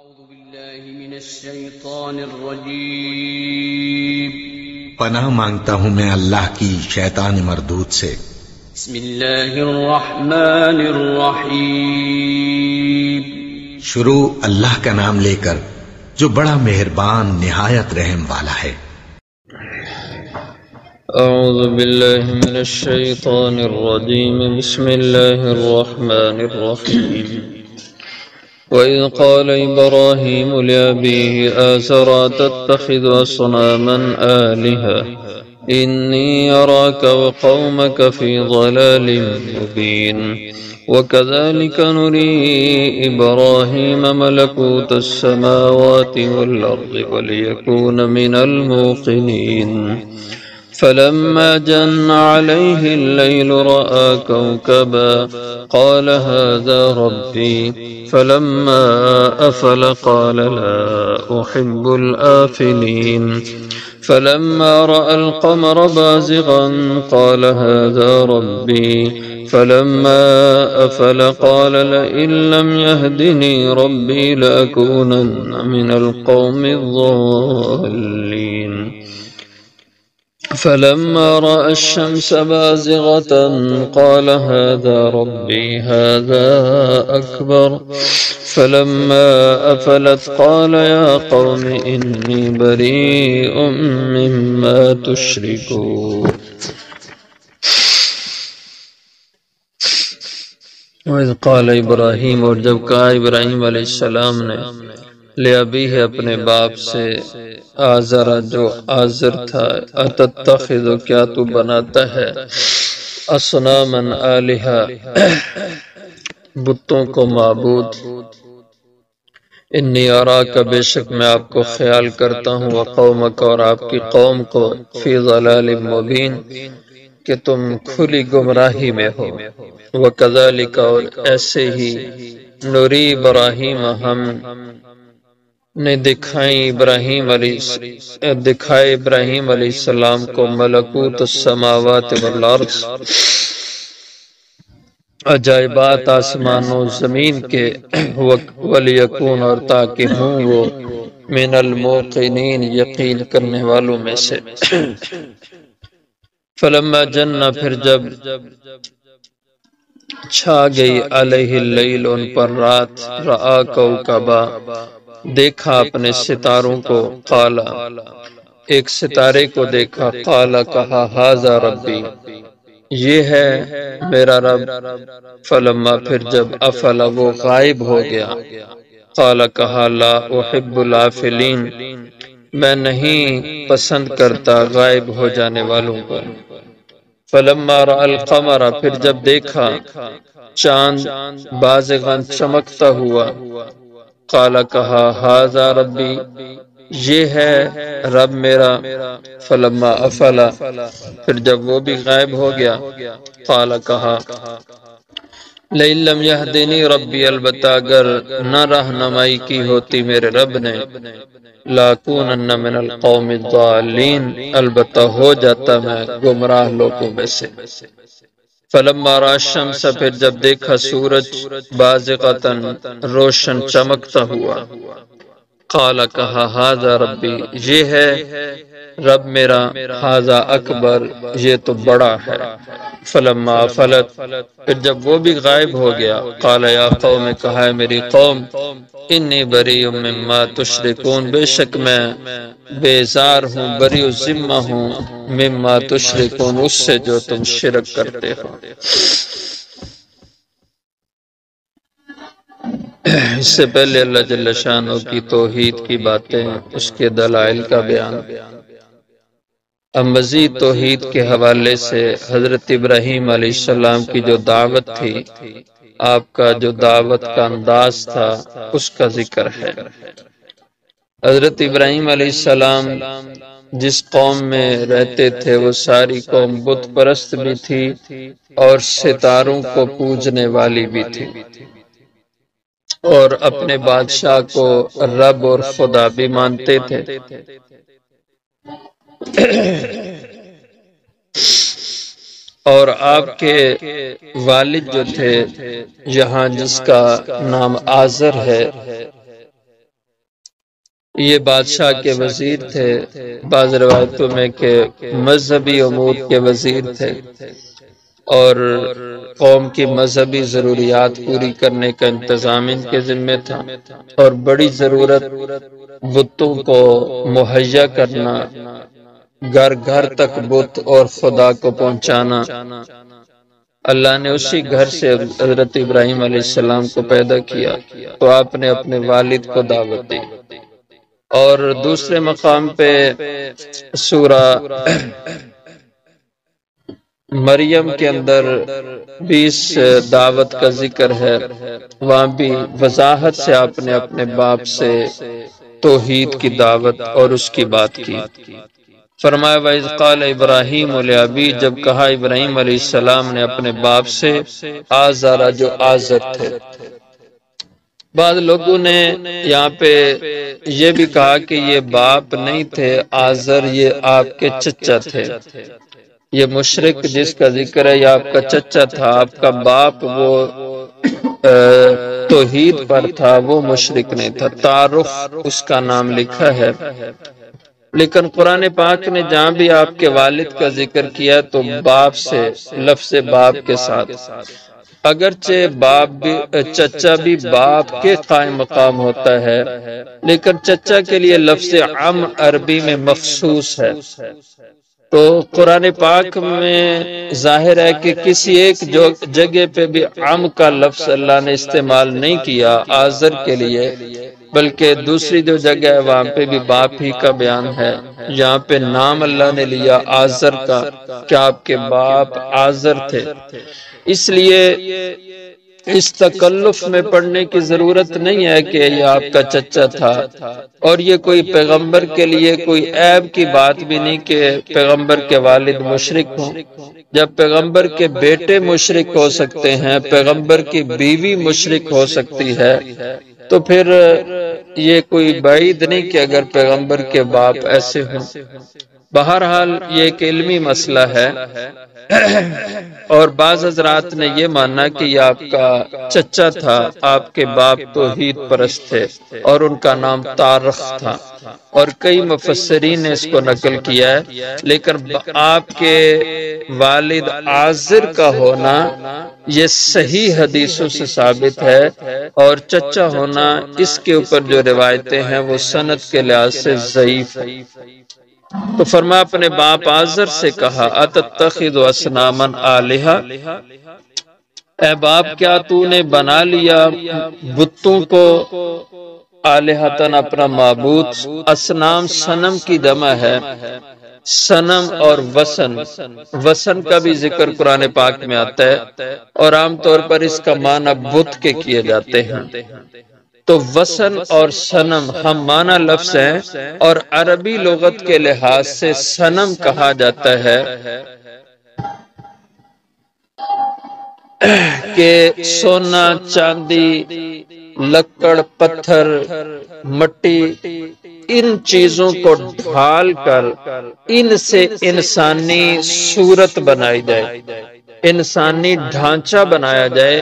أعوذ بالله من الشيطان الرجيم پناہ مانگتا ہوں میں اللہ کی شیطان مردود سے۔ بسم الله الرحمن الرحيم شروع اللہ کا نام لے کر جو بڑا مہربان نہایت رحم والا ہے۔ أعوذ بالله من الشيطان الرجيم بسم الله الرحمن الرحيم وإذ قال إبراهيم لأبيه آزر تتخذ أصناما آلهة إني أراك وقومك في ضلال مبين وكذلك نري إبراهيم ملكوت السماوات والأرض وليكون من الموقنين فلما جن عليه الليل رأى كوكبا قال هذا ربي فلما أفل قال لا أحب الآفلين فلما رأى القمر بازغا قال هذا ربي فلما أفل قال لئن لم يهدني ربي لأكونن من القوم الضالين فلما رأى الشمس بازغة قال هذا ربي هذا أكبر فلما أفلت قال يا قوم إني بريء مما تشركون وإذ قال إبراهيم اور جب کہا ابراہیم علیہ السلام نے لأبیہ اپنے باپ سے آزر جو آزر تھا اتتخذ کیا تو بناتا ہے اصناما آلہہ بتوں کو معبود انی اراک بے شک میں آپ کو خیال کرتا ہوں وقومک اور آپ کی قوم کو فی ضلال مبین کہ تم کھلی گمراہی میں ہو وکذالک اور ایسے ہی نوری ابراہیم ہم نے دکھائے ابراہیم علیہ السلام کو ملکوت السماوات والارض عجائبات آسمان و زمین کے ولیکون اور تاکہ ہوں وہ من الموقنین یقین کرنے والوں میں سے فلما جن پھر جب چھا گئی علیہ اللیل ان پر رات رآ کوکبا دیکھا اپنے ستاروں کو قالا ایک ستارے کو دیکھا قالا کہا ھذا ربی یہ ہے میرا رب فلما پھر جب افلا وہ غائب ہو گیا قالا کہا لا احب الافلین میں نہیں پسند کرتا غائب ہو جانے والوں کو فلما رأى القمر پھر جب دیکھا چاند بازغاً چمکتا ہوا قال کہا ھذا ربی یہ ہے رب میرا فلما افلا پھر جب وہ بھی غائب ہو گیا قال کہا لئن لم یہدنی ربی البتہ اگر نہ رہنمائی کی ہوتی میرے رب نے لاکونن من القوم الضالین البتہ ہو جاتا میں گمراہ لوگوں میں سے فلما رأى الشمس پھر جب دیکھا سورج بازغۃ روشن چمکتا ہوا قال کہا ھذا ربی یہ ہے رب میرا ھذا اکبر یہ تو بڑا ہے فلما افلت پھر جب وہ بھی غائب ہو گیا قال یا قوم کہا ہے میری قوم انی بریء مما تشرکون بے شک میں بیزار ہوں بریء ذمہ ہوں مما تشرکون اس سے جو تم شرک کرتے ہو اس سے پہلے اللہ جل شانہ کی توحید کی باتیں اس کے دلائل کا بیان اب مزید توحید کے حوالے سے حضرت ابراہیم علیہ السلام کی جو دعوت تھی آپ کا جو دعوت کا انداز تھا اس کا ذکر ہے حضرت ابراہیم علیہ السلام جس قوم میں رہتے تھے وہ ساری قوم بت پرست بھی تھی اور ستاروں کو پوجنے والی بھی تھی اور اپنے بادشاہ کو رب اور خدا بھی مانتے تھے اور آپ کے والد جو تھے یہاں جس کا نام آزر ہے یہ بادشاہ کے وزیر تھے، بعض روایتوں میں کہ مذہبی امور کے وزیر تھے، اور قوم کی مذہبی ضروریات پوری کرنے کا انتظام ان کے ذمہ تھا، اور بڑی ضرورت بتوں کو مہیا کرنا، گھر گھر تک بت اور خدا کو پہنچانا۔ اللہ نے اسی گھر سے حضرت ابراہیم علیہ السلام کو پیدا کیا، تو آپ نے اپنے والد کو دعوت دی۔ اور دوسرے مقام پہ سورہ مریم کے اندر 20 دعوت کا ذکر ہے، وہاں بھی وضاحت سے آپ نے اپنے باپ سے توحید کی دعوت اور اس کی بات کی۔ فرمایا وَإِذْ قَالَ إِبْرَاهِيمُ لِأَبِيهِ، جب کہا ابراہیم علیہ السلام نے اپنے باپ سے، آزر جو آزر تھے۔ بعض لوگوں نے یہاں پہ یہ بھی کہا کہ یہ باپ نہیں تھے آزر، یہ آپ کے چچا تھے۔ یہ مشرک جس کا ذکر ہے یہ آپ کا چچا تھا، آپ کا باپ وہ توحید پر تھا، وہ مشرک نہیں تھا۔ تعارف اس کا نام لکھا ہے، لیکن قرآن پاک نے جہاں بھی آپ کے والد کا ذکر کیا تو باپ سے، لفظ باپ کے ساتھ، اگرچہ باپ بھی چچا بھی باپ کے قائم مقام ہوتا ہے، لیکن چچا کے لیے لفظ عم عربی میں مخصوص ہے۔ تو قرآن پاک میں ظاہر ہے کہ کسی ایک جگہ پہ بھی عم کا لفظ اللہ نے استعمال نہیں کیا آزر کے لیے، بلکہ دوسری جو جگہ ہے وہاں پہ بھی باپ ہی کا بیان ہے۔ یہاں پہ نام اللہ نے لیا آزر کا کہ آپ کے باپ آزر تھے، اس لیے اس تکلف میں پڑھنے کی ضرورت نہیں ہے کہ یہ آپ کا چچا تھا، اور یہ کوئی پیغمبر کے لیے کوئی عیب کی بات بھی نہیں کہ پیغمبر کے والد مشرک ہوں۔ جب پیغمبر کے بیٹے مشرک ہو سکتے ہیں، پیغمبر کی بیوی مشرک ہو سکتی ہے، تو پھر یہ کوئی بعید نہیں کہ اگر پیغمبر کے باپ ایسے ہوں۔ بہرحال یہ ایک علمی مسئلہ ہے، اور بعض حضرات نے یہ مانا کہ یہ آپ کا چچا تھا، آپ کے باپ توحید پرست تھے اور ان کا نام تارخ تھا، اور کئی مفسرین نے اس کو نقل کیا ہے، لیکن آپ کے والد عازر کا ہونا یہ صحیح حدیثوں سے ثابت ہے، اور چچا ہونا اس کے اوپر جو روایتیں ہیں وہ سند کے لحاظ سے ضعیف ہے۔ تو فرمایا اپنے باپ آزر سے کہا اتتخذ اصناما آلہہ، اے باپ کیا تو نے بنا لیا بتوں کو آلہتن اپنا معبود۔ اصنام صنم کی جمع ہے، صنم اور وثن، وثن کا بھی ذکر قرآن پاک میں آتا ہے، اور عام طور پر اس کا معنی بت کے کیے جاتے ہیں۔ تو وثن اور صنم ہم معنی لفظ ہیں، اور عربی لغت کے لحاظ سے صنم کہا جاتا ہے کہ سونا، چاندی، لکڑ، پتھر، مٹی، ان چیزوں کو ڈھال کر ان سے انسانی صورت بنائی جائے، انسانی ڈھانچہ بنایا جائے،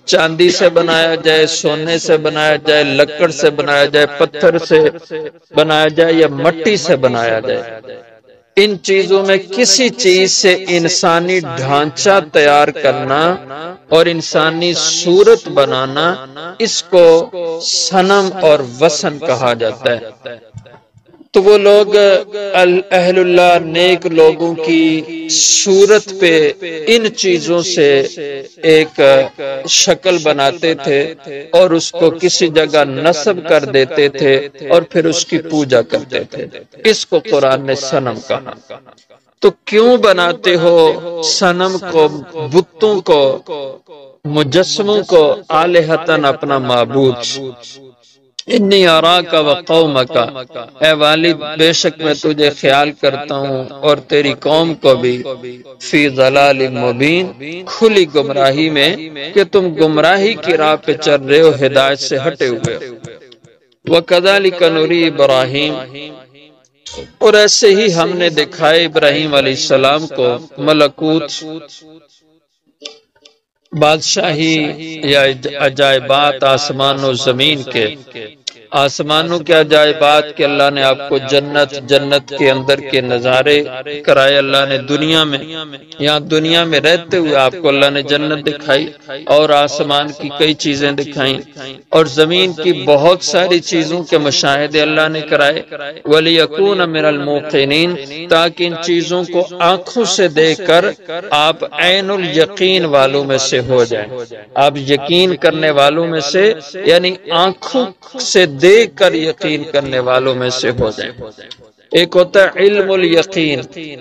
چاندی سے بنایا جائے، سونے سے بنایا جائے، لکڑ سے بنایا جائے، پتھر سے بنایا جائے یا مٹی سے بنایا جائے۔ ان چیزوں میں کسی چیز سے انسانی ڈھانچہ تیار کرنا اور انسانی صورت بنانا، اس کو صنم اور وثن کہا جاتا ہے۔ تو وہ لوگ اہل اللہ نیک لوگوں کی صورت پہ ان چیزوں سے ایک شکل بناتے تھے اور اس کو کسی جگہ نصب کر دیتے تھے اور پھر اس کی پوجا کرتے تھے، اس کو قرآن نے صنم کہا۔ تو کیوں بناتے ہو صنم کو، بتوں کو، مجسموں کو آلہتن اپنا معبود؟ انی اراک و قومک، اے والد بے شک میں تجھے خیال کرتا ہوں اور تیری قوم کو بھی، فی ضلال مبین، کھلی گمراہی میں کہ تم گمراہی کی راہ پہ چل رہے ہو، ہدایت سے ہٹے ہوئے۔ وَكَذَلِكَ نُرِي ابراہیم، اور ایسے ہی ہم نے دکھائے ابراہیم علیہ السلام کو ملکوت، بادشاہی یا عجائبات آسمان و زمین کے، آسمانوں کے عجائبات کہ اللہ نے آپ کو جنت کے اندر کے نظارے کرائے، اللہ نے دنیا میں، یہاں دنیا میں رہتے ہوئے آپ کو اللہ نے جنت دکھائی اور آسمان کی کئی چیزیں دکھائیں اور زمین کی بہت ساری چیزوں کے مشاہدے اللہ نے کرائے، وَلِيَكُونَ مِنَ الْمُوقِنِينَ، تاکہ ان چیزوں کو آنکھوں سے دیکھ کر آپ عین الیقین والوں میں سے ہو جائیں، آپ یقین کرنے والوں میں سے، یعنی آنکھوں سے دیکھ کر یقین کرنے والوں میں سے ہو جائیں۔ ایک ہوتا ہے علم الیقین،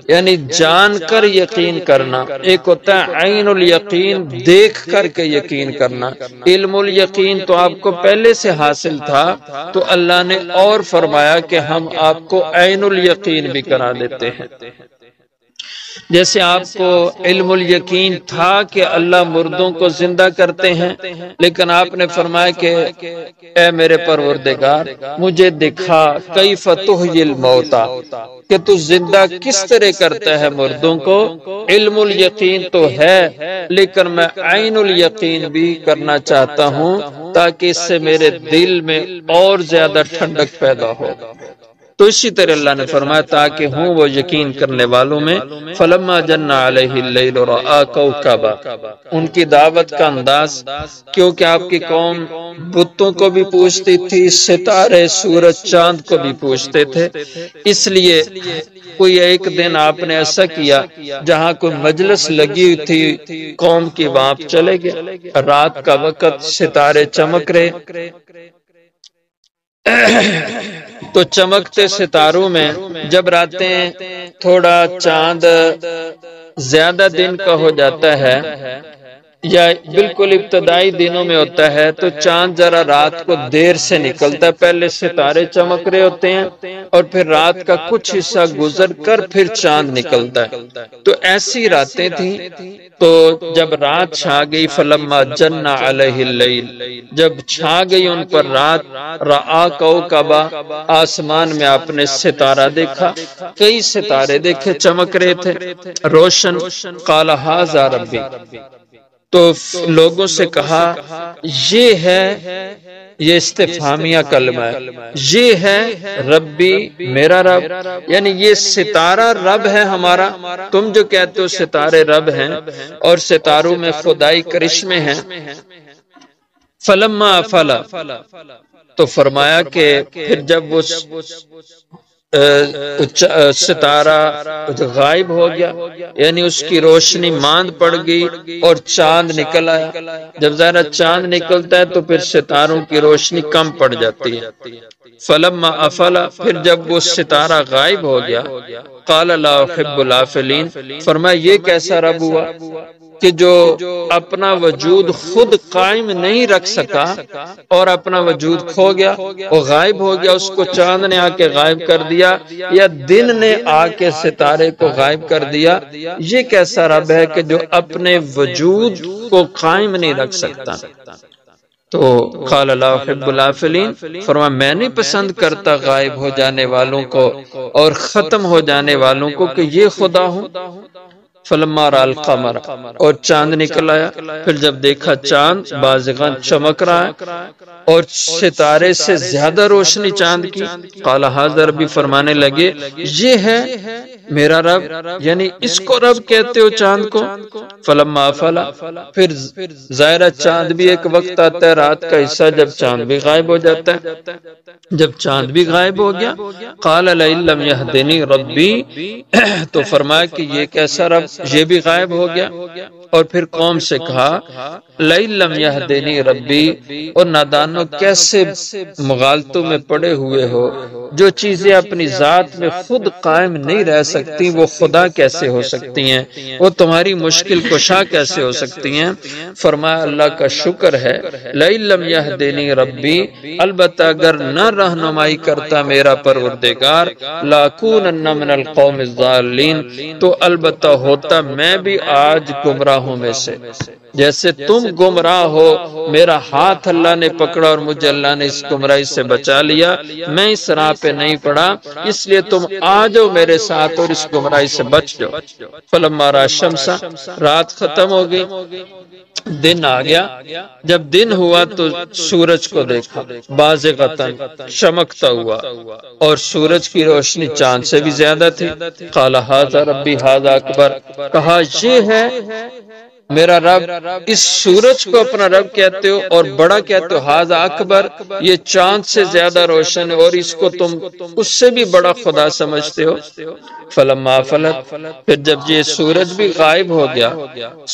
یعنی جان کر یقین کرنا، ایک ہوتا ہے عین الیقین، دیکھ کر کے یقین کرنا۔ علم الیقین تو آپ کو پہلے سے حاصل تھا، تو اللہ نے اور فرمایا کہ ہم آپ کو عین الیقین بھی کرا دیتے ہیں۔ جیسے آپ کو علم الیقین تھا کہ اللہ مردوں کو زندہ کرتے ہیں، لیکن آپ نے فرمایا کہ اے میرے پروردگار مجھے دکھا کیف تحیی الموتیٰ، کہ تو زندہ کس طرح کرتا ہے مردوں کو۔ علم الیقین تو ہے لیکن میں عین الیقین بھی کرنا چاہتا ہوں تاکہ اس سے میرے دل میں اور زیادہ ٹھنڈک پیدا ہو۔ تو اسی طرح اللہ نے فرمایا تاکہ ہوں وہ یقین کرنے والوں میں۔ فلما جن علیہ اللیل رأى کوکبا، ان کی دعوت کا انداز، کیونکہ آپ کی قوم بتوں کو بھی پوجتی تھی، ستارے سورج چاند کو بھی پوجتے تھے، اس لیے کوئی ایک دن آپ نے ایسا کیا جہاں کوئی مجلس لگی ہوئی تھی قوم کی، وہاں آپ چلے گئے، رات کا وقت ستارے چمک رہے، تو چمکتے ستاروں میں جب راتیں تھوڑا چاند زیادہ دن کا ہو جاتا ہے یا بالکل ابتدائی دنوں میں ہوتا ہے تو چاند ذرا رات کو دیر سے نکلتا ہے، پہلے ستارے چمک رہے ہوتے ہیں اور پھر رات کا کچھ حصہ گزر کر پھر چاند نکلتا ہے۔ تو ایسی راتیں تھیں، تو جب رات چھا گئی، فلما جن علیہ اللیل، جب چھا گئی ان پر رات، رآ کوکبا، آسمان میں آپ نے ستارہ دیکھا، کئی ستارے دیکھے چمک رہے تھے روشن۔ قال ھذا ربی، تو لوگوں سے کہا یہ ہے، یہ استفہامیہ کلمہ ہے، یہ ہے ربی میرا رب، یعنی یہ ستارہ رب ہے ہمارا، تم جو کہتے ہو ستارے رب ہیں اور ستاروں میں خدائی کرشمے ہیں۔ فلما افلا، تو فرمایا کہ پھر جب وہ ستارہ غائب ہو گیا، یعنی اس کی روشنی ماند پڑ گئی اور چاند نکل آیا۔ جب ذرا چاند نکلتا ہے تو پھر ستاروں کی روشنی کم پڑ جاتی ہے۔ فلما افلا، پھر جب وہ ستارہ غائب ہو گیا، قال لا احب الافلین، فرمایا یہ کیسا رب ہوا کہ جو اپنا وجود خود قائم نہیں رکھ سکا اور اپنا وجود کھو گیا، وہ غائب ہو گیا، اس کو چاند نے آ کے غائب کر دیا یا دن نے آ کے ستارے کو غائب کر دیا۔ یہ کیسا رب ہے کہ جو اپنے وجود کو قائم نہیں رکھ سکتا۔ تو قال لا احب الافلین، فرمایا میں نہیں پسند کرتا غائب ہو جانے والوں کو اور ختم ہو جانے والوں کو کہ یہ خدا ہوں۔ فلما رأى القمر، اور چاند نکل آیا، پھر جب دیکھا چاند بازغاً چمک رہا ہے اور ستارے سے زیادہ روشنی چاند کی، قال ھذا ربی، فرمانے لگے یہ ہے میرا رب، یعنی اس کو رب کہتے ہو چاند کو۔ فلما افلا، پھر ظاہرہ چاند بھی ایک وقت آتا ہے رات کا حصہ جب چاند بھی غائب ہو جاتا ہے، جب چاند بھی غائب ہو گیا، قال لئن لم يهدنی ربی، تو فرمایا کہ یہ کیسا رب، یہ بھی غائب ہو گیا۔ اور پھر قوم سے کہا لئن لم يهدنی ربی، اور نادانوں کیسے مغالطوں میں پڑے ہوئے ہو، جو چیزیں اپنی ذات میں خود قائم نہیں رہ سکتی وہ خدا کیسے ہو سکتی ہیں، وہ تمہاری مشکل کشا کیسے ہو سکتی ہیں۔ فرمایا اللہ کا شکر ہے، لئن لم يهدنی ربی، البتہ اگر نہ رہنمائی کرتا میرا پروردگار، لاکونن من القوم الضالین، تو البتہ ہوتا میں بھی آج گمراہوں میں سے۔ جیسے تم گمراہ ہو، میرا ہاتھ اللہ نے پکڑا اور مجھے اللہ نے اس گمراہی سے بچا لیا، میں اس راہ پہ نہیں پڑا، اس لیے تم آ جاؤ میرے ساتھ اور اس گمراہی سے بچ جاؤ۔ فلما رأى الشمس، رات ختم ہو گئی، دن آ گیا۔ جب دن ہوا تو سورج کو دیکھا بازغتاً، چمکتا ہوا، اور سورج کی روشنی چاند سے بھی زیادہ تھی۔ قال ھذا ربی ھذا اکبر، کہا یہ ہے میرا رب، اس سورج کو اپنا رب کہتے ہو اور بڑا کہتے ہو، ھذا اکبر، یہ چاند سے زیادہ روشن ہے اور اس کو تم اس سے بھی بڑا خدا سمجھتے ہو۔ فلما افلت، پھر جب یہ سورج بھی غائب ہو گیا،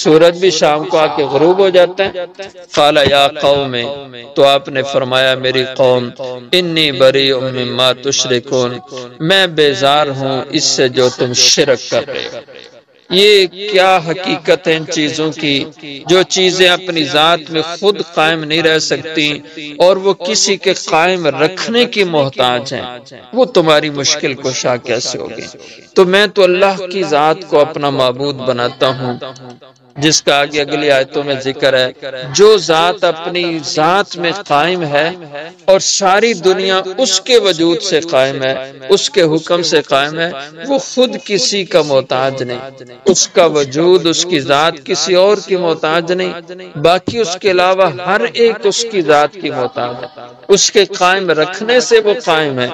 سورج بھی شام کو آ کے غروب ہو جاتا ہے، قال یا قوم، تو آپ نے فرمایا میری قوم، انی بریء مما تشرکون، میں بیزار ہوں اس سے جو تم شرک کر رہے ہو۔ یہ کیا حقیقت ہے ان چیزوں کی، جو چیزیں اپنی ذات میں خود قائم نہیں رہ سکتی اور وہ کسی کے قائم رکھنے کی محتاج ہیں، وہ تمہاری مشکل کشا کیسے ہوگی؟ تو میں تو اللہ کی ذات کو اپنا معبود بناتا ہوں، جس کا آگے اگلی آیتوں میں ذکر ہے، جو ذات اپنی ذات میں قائم ہے اور ساری دنیا اس کے وجود سے قائم ہے، اس کے حکم سے قائم ہے، وہ خود کسی کا محتاج نہیں، اس کا وجود، اس کی ذات کسی اور کی محتاج نہیں، باقی اس کے علاوہ ہر ایک اس کی ذات کی محتاج ہے، اس کے قائم رکھنے سے وہ قائم ہے،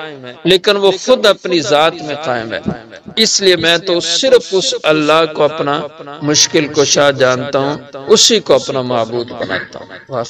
لیکن وہ خود اپنی ذات میں قائم ہے۔ اس لیے میں تو صرف اس اللہ کو اپنا مشکل کشا جانتا ہوں، اسی کو اپنا معبود بناتا ہوں۔